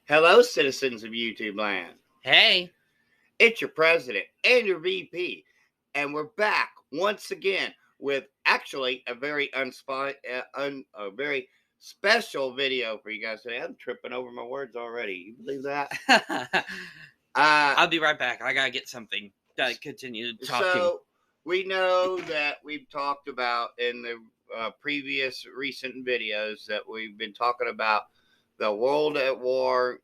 Hello, citizens of YouTube land. Hey. It's your president and your VP, and we're back once again with actually a very a very special video for you guys today. I'm tripping over my words already. You believe that? I'll be right back. I gotta get something. Gotta continue talking. So we know that we've talked about in the previous recent videos that we've been talking about the World at War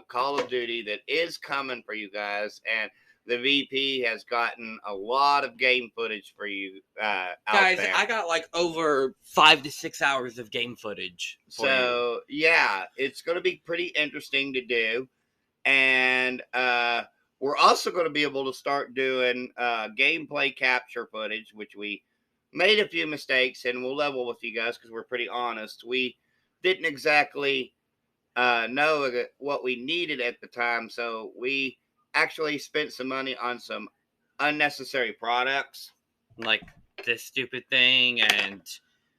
Call of Duty that is coming for you guys, and the VP has gotten a lot of game footage for you guys, there. I got like over 5 to 6 hours of game footage for So yeah, it's going to be pretty interesting to do, and we're also going to be able to start doing gameplay capture footage, which we made a few mistakes, and we'll level with you guys because we're pretty honest. We didn't exactly know what we needed at the time, so we actually spent some money on some unnecessary products, like this stupid thing, and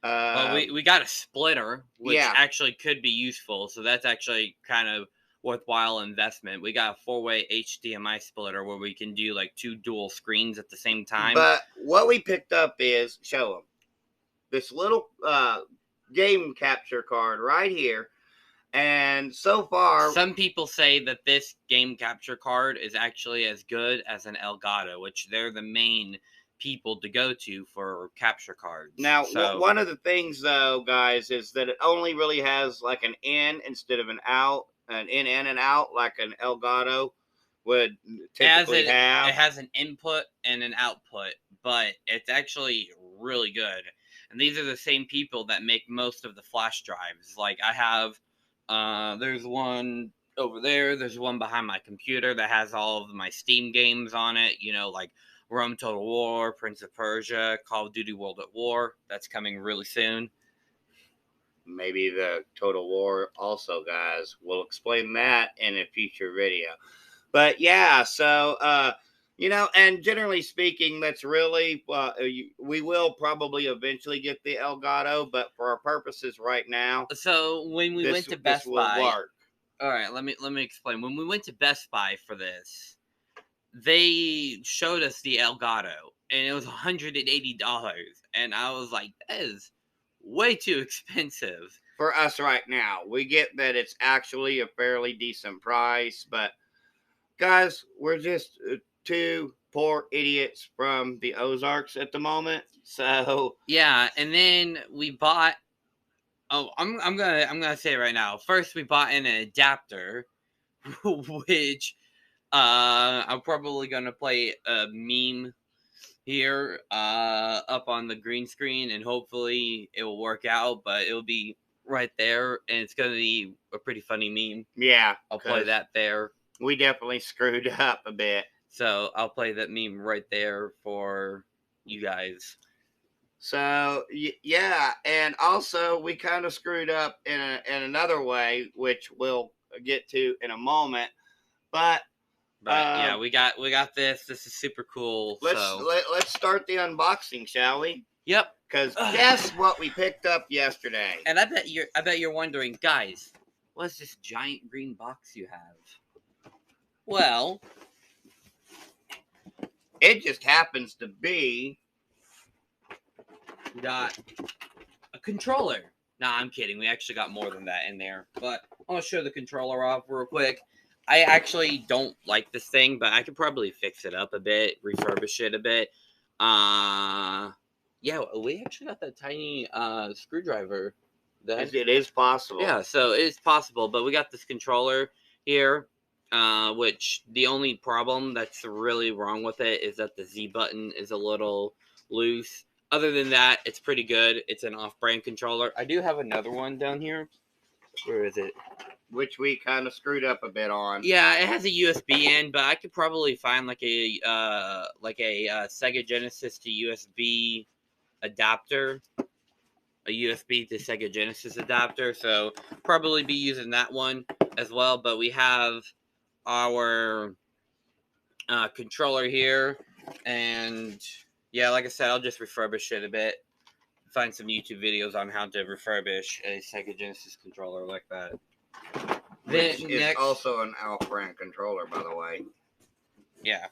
well, we got a splitter, which actually could be useful. So that's actually kind of worthwhile investment. We got a 4-way HDMI splitter where we can do like 2 dual screens at the same time. But what we picked up is, show them, this little game capture card right here. And so far, some people say that this game capture card is actually as good as an Elgato, which they're the main people to go to for capture cards. Now, one of the things, though, guys, is that it only really has like an in instead of an out, an in and an out, like an Elgato would typically have. It has an input and an output, but it's actually really good. And these are the same people that make most of the flash drives. Like I have, there's one over there. There's one behind my computer that has all of my Steam games on it. You know, like Rome Total War, Prince of Persia, Call of Duty World at War. That's coming really soon. Maybe the Total War also, guys. We'll explain that in a future video. But yeah, so, you know, and generally speaking, that's really, we will probably eventually get the Elgato, but for our purposes right now. So when we went to Best Buy. Work. All right, let me explain. When we went to Best Buy for this, they showed us the Elgato, and it was $180, and I was like, that is way too expensive for us right now. We get that it's actually a fairly decent price, but guys, we're just two poor idiots from the Ozarks at the moment. So yeah, and then we bought. Oh, I'm gonna say it right now. First, we bought an adapter, which I'm probably gonna play a meme here up on the green screen, and hopefully it will work out. But it'll be right there, and it's gonna be a pretty funny meme. Yeah, I'll play that there. We definitely screwed up a bit, so I'll play that meme right there for you guys. So yeah, and also we kind of screwed up in another way, which we'll get to in a moment. But yeah, we got this. This is super cool. Let's start the unboxing, shall we? Yep. Because guess what we picked up yesterday? And I bet you're wondering, guys, what's this giant green box you have? Well, it just happens to be. We got a controller. Nah, I'm kidding. We actually got more than that in there. But I'll show the controller off real quick. I actually don't like this thing, but I could probably fix it up a bit, refurbish it a bit. Yeah, we actually got that tiny screwdriver. It is possible. Yeah, so it is possible. But we got this controller here, which the only problem that's really wrong with it is that the Z button is a little loose. Other than that, it's pretty good. It's an off-brand controller. I do have another one down here. Where is it? Which we kind of screwed up a bit on. Yeah, it has a USB in, but I could probably find like a Sega Genesis to USB adapter. A USB to Sega Genesis adapter. So probably be using that one as well. But we have our controller here, and yeah, like I said, I'll just refurbish it a bit. Find some YouTube videos on how to refurbish a Sega Genesis controller like that. which Then is next, also an Alfran controller, by the way. yeah,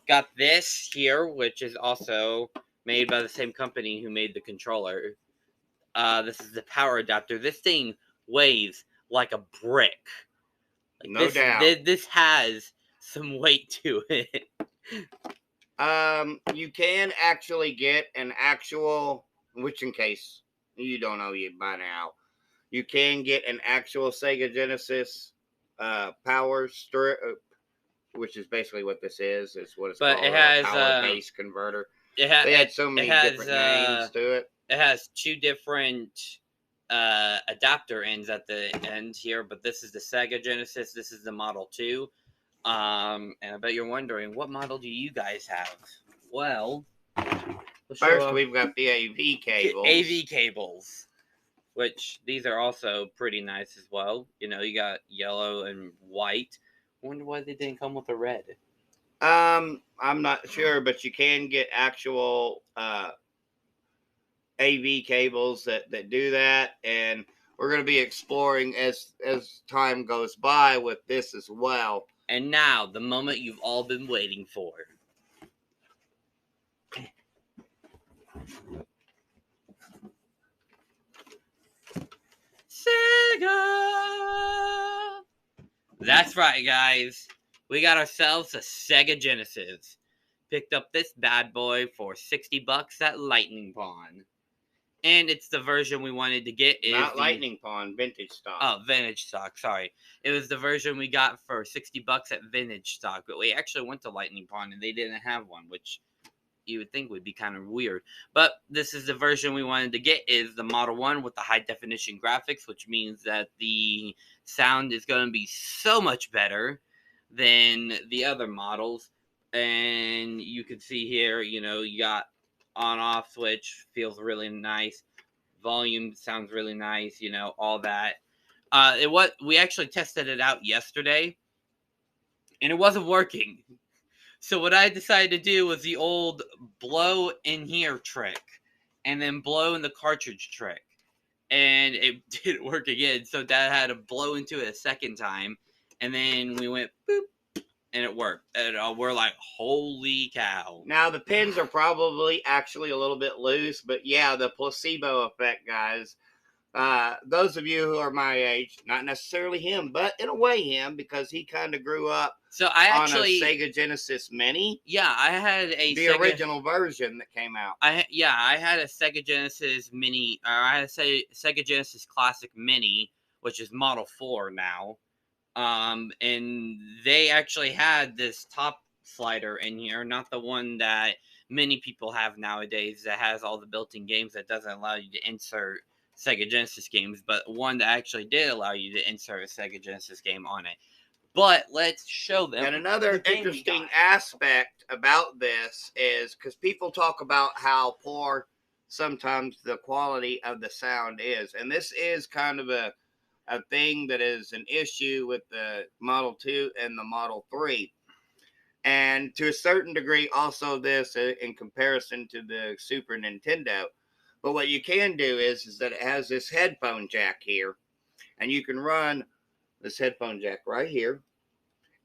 got this here, which is also made by the same company who made the controller. This is the power adapter. This thing weighs like a brick. Like No doubt. this has some weight to it. You can actually get an actual, which in case you don't know yet by now, you can get an actual Sega Genesis power strip, which is basically what this is. It's what it's But called, a power base converter. They had so it many has different names to it. it has two different adapter ends at the end here, but this is the Sega Genesis. This is the Model 2. And I bet you're wondering, what model do you guys have? Well, we'll show First, off we've got the AV cables. AV cables, which these are also pretty nice as well. You know, you got yellow and white. I wonder why they didn't come with a red. I'm not sure, but you can get actual AV cables that do that, and we're going to be exploring as time goes by with this as well. And now, the moment you've all been waiting for. Sega! That's right, guys. We got ourselves a Sega Genesis. Picked up this bad boy for $60 at Lightning Pawn. And it's the version we wanted to get. Not Lightning Pawn, vintage stock. Oh, vintage stock, sorry. It was the version we got for $60 at vintage stock. But we actually went to Lightning Pawn and they didn't have one, which you would think would be kind of weird. But this is the version we wanted to get, is the Model 1 with the high definition graphics, which means that the sound is going to be so much better than the other models. And you can see here, you know, you got on off switch, feels really nice. Volume sounds really nice, you know, all that. We actually tested it out yesterday and it wasn't working. So what I decided to do was the old blow in here trick, and then blow in the cartridge trick, and it didn't work again. So Dad had to blow into it a second time, and then we went boop, and it worked. And we're like, holy cow! Now the pins are probably actually a little bit loose, but yeah, the placebo effect, guys. Those of you who are my age, not necessarily him, but in a way him, because he kind of grew up So I on actually, a Sega Genesis Mini, yeah, I had the original version that came out. I had a Sega Genesis Mini. I had a Sega Genesis Classic Mini, which is Model 4 now. And they actually had this top slider in here, not the one that many people have nowadays that has all the built-in games that doesn't allow you to insert Sega Genesis games, but one that actually did allow you to insert a Sega Genesis game on it. But let's show them. And another interesting aspect about this is because people talk about how poor sometimes the quality of the sound is, and this is kind of a thing that is an issue with the Model 2 and the Model 3. And to a certain degree, also this in comparison to the Super Nintendo. But what you can do is that it has this headphone jack here, and you can run this headphone jack right here,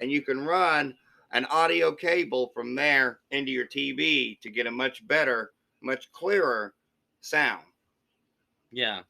and you can run an audio cable from there into your TV to get a much better, much clearer sound. Yeah.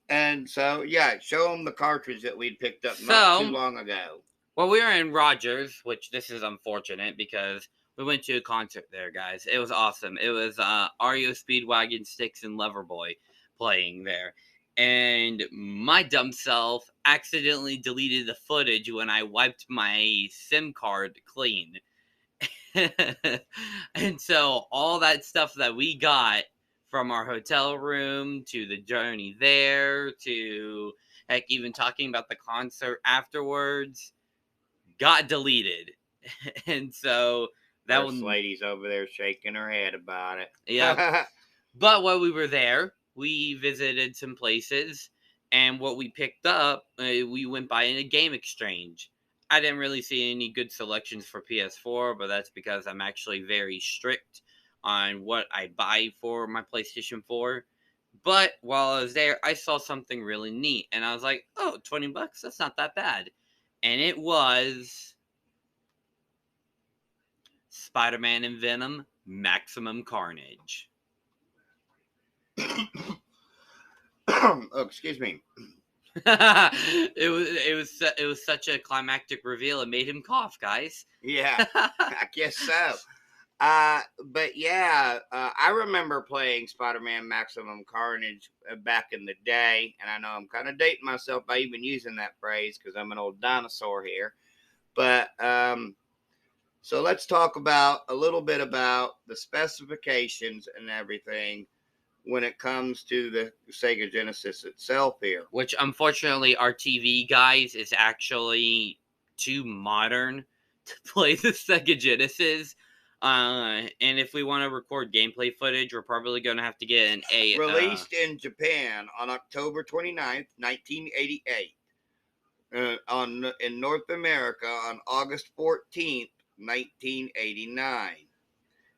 And so, yeah, show them the cartridge that we'd picked up not too long ago. Well, we were in Rogers, which this is unfortunate because we went to a concert there, guys. It was awesome. It was REO Speedwagon, Styx, and Loverboy playing there. And my dumb self accidentally deleted the footage when I wiped my SIM card clean. And so all that stuff that we got from our hotel room to the journey there to heck even talking about the concert afterwards got deleted. And so that lady's over there shaking her head about it. Yeah. But while we were there, we visited some places, and what we picked up, we went by in a game exchange. I didn't really see any good selections for PS4, but that's because I'm actually very strict on what I buy for my PlayStation 4. But while I was there, I saw something really neat, and I was like, "Oh, $20? That's not that bad." And it was Spider-Man and Venom Maximum Carnage. Oh, excuse me. it was such a climactic reveal. It made him cough, guys. Yeah, I guess so. But yeah, I remember playing Spider-Man Maximum Carnage back in the day, and I know I'm kind of dating myself by even using that phrase because I'm an old dinosaur here. But so let's talk about a little bit about the specifications and everything when it comes to the Sega Genesis itself here. Which unfortunately, our TV guys is actually too modern to play the Sega Genesis. And if we want to record gameplay footage, we're probably going to have to get a Released in Japan on October 29th, 1988. In North America on August 14th, 1989.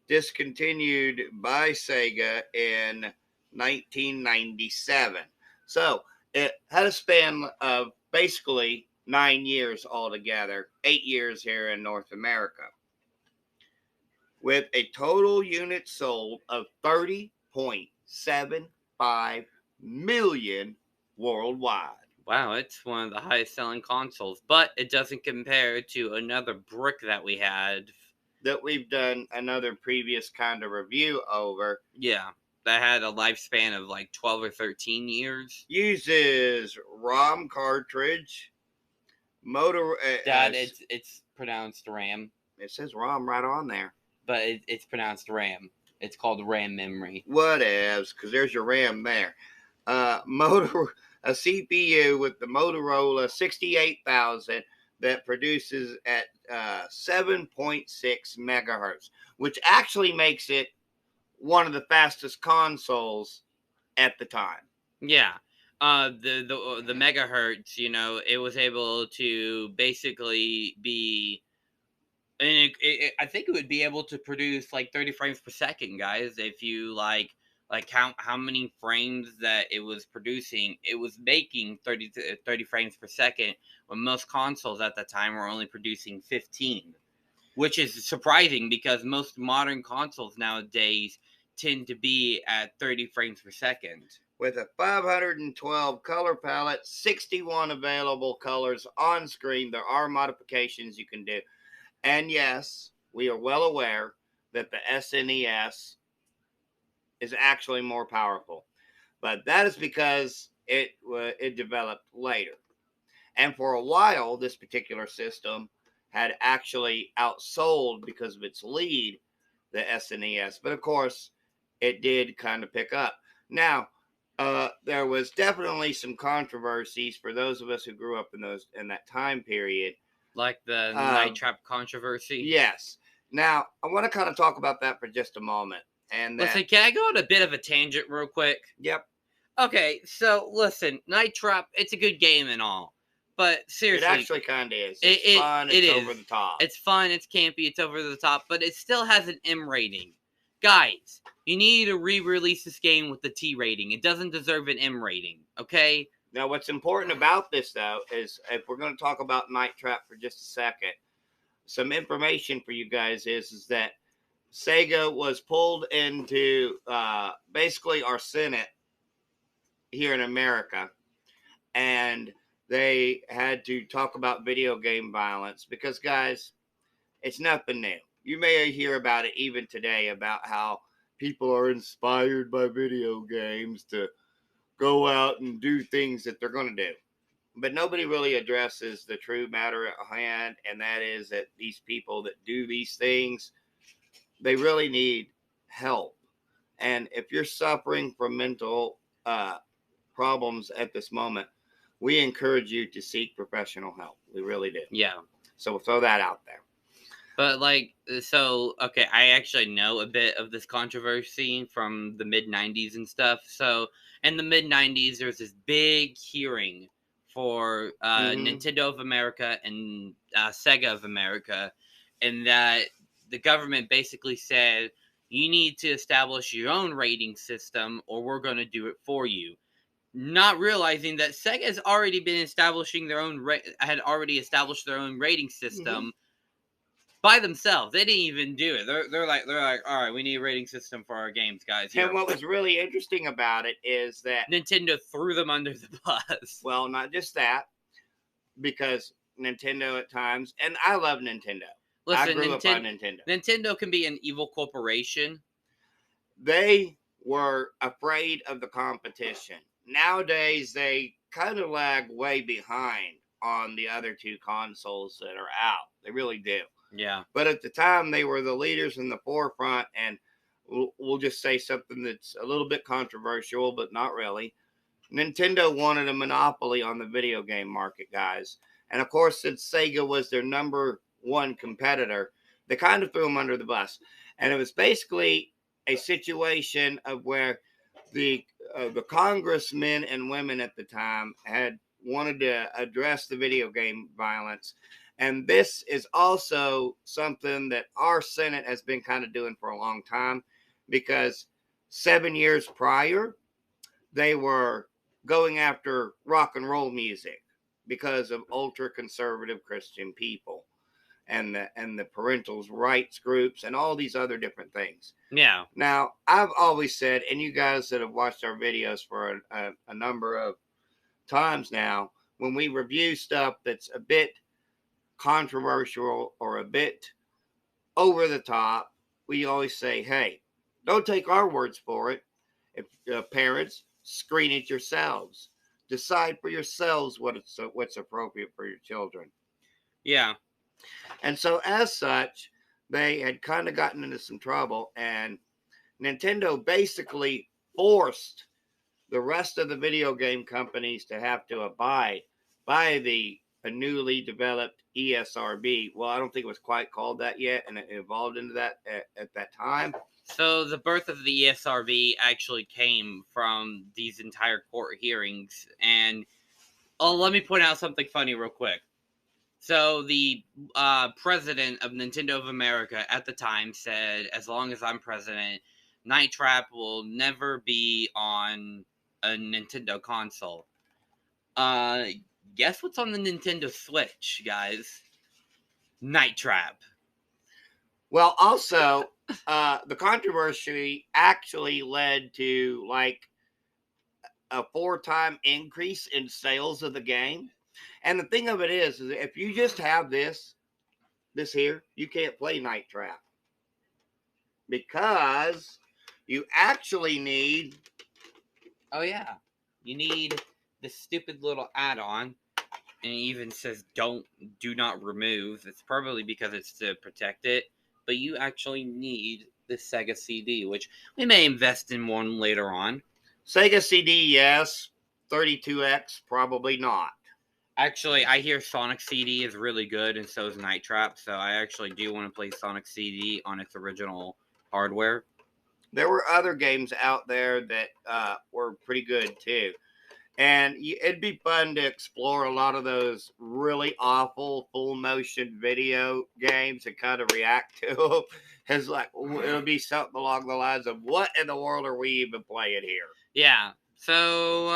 Discontinued by Sega in 1997. So it had a span of basically 9 years altogether, 8 years here in North America, with a total units sold of 30.75 million worldwide. Wow, it's one of the highest selling consoles, but it doesn't compare to another brick that we had. That we've done another previous kind of review over. Yeah, that had a lifespan of like 12 or 13 years. Uses ROM cartridge, motor. Dad, it's pronounced RAM, It says ROM right on there. but it's pronounced RAM. It's called RAM memory. Whatevs, because there's your RAM there. Motor a CPU with the Motorola 68,000 that produces at 7.6 megahertz, which actually makes it one of the fastest consoles at the time. Yeah. The megahertz, you know, it was able to basically be, and I think it would be able to produce like 30 frames per second, guys. If you like count how many frames that it was producing, it was making 30 frames per second when most consoles at the time were only producing 15, which is surprising because most modern consoles nowadays tend to be at 30 frames per second. With a 512 color palette, 61 available colors on screen. There are modifications you can do. And yes, we are well aware that the SNES is actually more powerful. But that is because it developed later. And for a while, this particular system had actually outsold, because of its lead, the SNES. But of course, it did kind of pick up. Now, there was definitely some controversies for those of us who grew up in that time period. Like the Night Trap controversy. Yes. Now, I want to kind of talk about that for just a moment. And listen, can I go on a bit of a tangent real quick? Yep. Okay, so listen, Night Trap, it's a good game and all, but seriously, it actually kind of is. It's fun. It's over the top. It's fun. It's campy. It's over the top, but it still has an M rating. Guys, you need to re-release this game with the T rating. It doesn't deserve an M rating. Okay. Now, what's important about this, though, is if we're going to talk about Night Trap for just a second, some information for you guys is that Sega was pulled into basically our Senate here in America, and they had to talk about video game violence because, guys, it's nothing new. You may hear about it even today about how people are inspired by video games to go out and do things that they're going to do. But nobody really addresses the true matter at hand, and that is that these people that do these things, they really need help. And if you're suffering from mental problems at this moment, we encourage you to seek professional help. We really do. Yeah. So we'll throw that out there. But okay, I actually know a bit of this controversy from the mid 90s and stuff. So in the mid 90s, there was this big hearing for Nintendo of America and Sega of America, and that the government basically said You need to establish your own rating system, or we're going to do it for you. Not realizing that Sega has already been establishing their own had already established their own rating system by themselves. They didn't even do it. They're like, all right, we need a rating system for our games, guys. Here. And what was really interesting about it is that Nintendo threw them under the bus. well, not just that, because Nintendo at times, and I love Nintendo. I Listen, grew up on Nintendo. Nintendo can be an evil corporation. They were afraid of the competition. Nowadays, they kind of lag way behind on the other two consoles that are out. They really do. Yeah. But at the time, they were the leaders in the forefront, and we'll just say something that's a little bit controversial, but not really. Nintendo wanted a monopoly on the video game market, guys. And of course, since Sega was their number one competitor, they kind of threw them under the bus. And it was basically a situation of where the congressmen and women at the time had wanted to address the video game violence. And this is also something that our Senate has been kind of doing for a long time, because 7 years prior, they were going after rock and roll music because of ultra conservative Christian people and the parental rights groups and all these other different things. Yeah. Now, I've always said, and you guys that have watched our videos for a number of times now, when we review stuff that's a bit controversial or a bit over the top, we always say, hey, don't take our words for it. If parents, screen it yourselves. Decide for yourselves what's appropriate for your children. Yeah. And so, as such, they had kind of gotten into some trouble, and Nintendo basically forced the rest of the video game companies to have to abide by the newly developed ESRB. Well, I don't think it was quite called that yet, and it evolved into that at that time. So the birth of the ESRB actually came from these entire court hearings. And let me point out something funny real quick. So the president of Nintendo of America at the time said, as long as I'm president, Night Trap will never be on a Nintendo console. Guess what's on the Nintendo Switch, guys? Night Trap. Well, also, the controversy actually led to like a 4-time increase in sales of the game. And the thing of it is if you just have this here, you can't play Night Trap, because you actually need. Oh yeah, you need this stupid little add-on, and it even says do not remove. It's probably because it's to protect it, but you actually need the Sega CD, which we may invest in one later on. Sega CD, yes. 32X, probably not. Actually, I hear Sonic CD is really good, and so is Night Trap. So I actually do want to play Sonic CD on its original hardware. There were other games out there that were pretty good too. And it'd be fun to explore a lot of those really awful full motion video games and kind of react to them. It's like, it'll be something along the lines of, what in the world are we even playing here? Yeah. So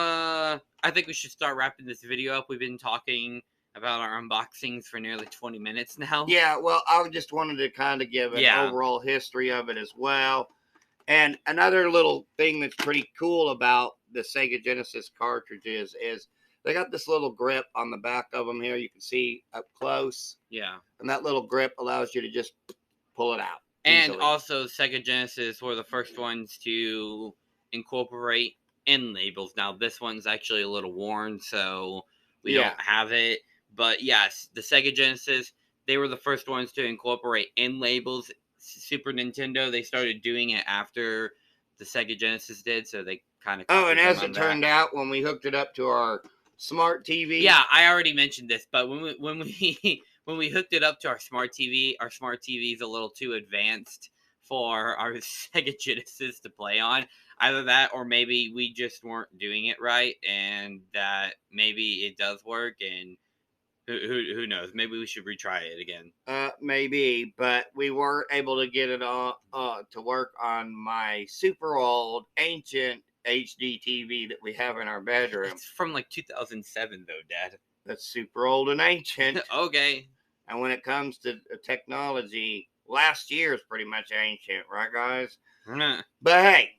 I think we should start wrapping this video up. We've been talking about our unboxings for nearly 20 minutes now. Yeah, well, I just wanted to kind of give an overall history of it as well. And another little thing that's pretty cool about the Sega Genesis cartridges is they got this little grip on the back of them here. You can see up close. Yeah. And that little grip allows you to just pull it out. And easily. also, Sega Genesis were the first ones to incorporate end labels. Now, this one's actually a little worn, so we don't have it. But yes, the Sega Genesis, they were the first ones to incorporate end labels. Super Nintendo, they started doing it after the Sega Genesis did, so they kind of. Oh, and as it turned out, when we hooked it up to our smart TV. Yeah, I already mentioned this, but when we when we hooked it up to our smart TV is a little too advanced for our Sega Genesis to play on. Either that, or maybe we just weren't doing it right, and that maybe it does work, and Who knows? Maybe we should retry it again. Maybe, but we were able to get it on to work on my super old ancient HD TV that we have in our bedroom. It's from like 2007, though, Dad. That's super old and ancient. Okay. And when it comes to technology, last year is pretty much ancient, right, guys? Nah. But hey,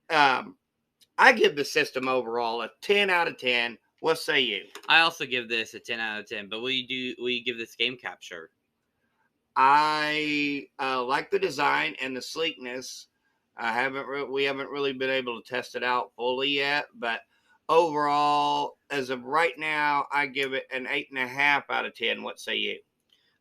I give the system overall a 10 out of 10. What say you? I also give this a 10 out of 10. But will you give this game capture? I like the design and the sleekness. We haven't really been able to test it out fully yet, but overall, as of right now, I give it an 8.5 out of 10. What say you?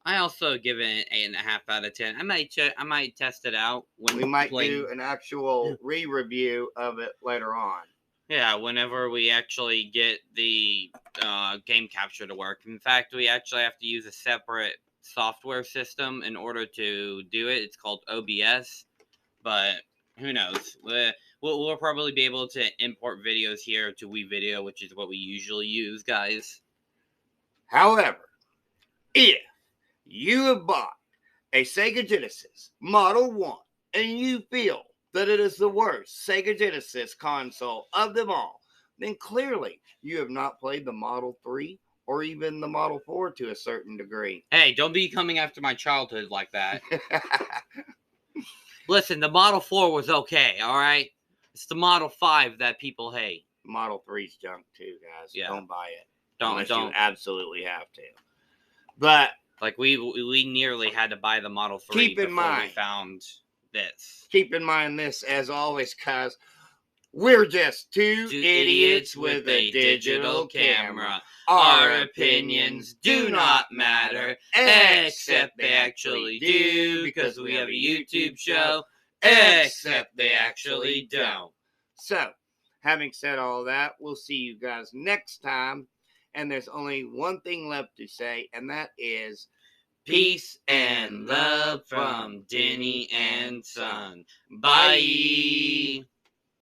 I also give it an 8.5 out of 10. I might test it out when We might playing. do an actual re-review of it later on. Yeah, whenever we actually get the game capture to work. In fact, we actually have to use a separate software system in order to do it. It's called OBS, but who knows? We'll probably be able to import videos here to WeVideo, which is what we usually use, guys. However, if you have bought a Sega Genesis Model 1 and you feel that it is the worst Sega Genesis console of them all, then clearly you have not played the Model 3 or even the Model 4 to a certain degree. Hey, don't be coming after my childhood like that. Listen, the Model 4 was okay, all right? It's the Model 5 that people hate. Model 3's junk too, guys. Yeah. Don't buy it. Don't. You absolutely have to. But like we nearly had to buy the Model 3 keep in before mind, we found this. Keep in mind this, as always, guys. We're just two idiots with a digital camera. Our opinions do not matter, except they actually do, because we have a YouTube show, except they actually don't. So, having said all that, we'll see you guys next time. And there's only one thing left to say, and that is peace and love from Denny and Son. Bye.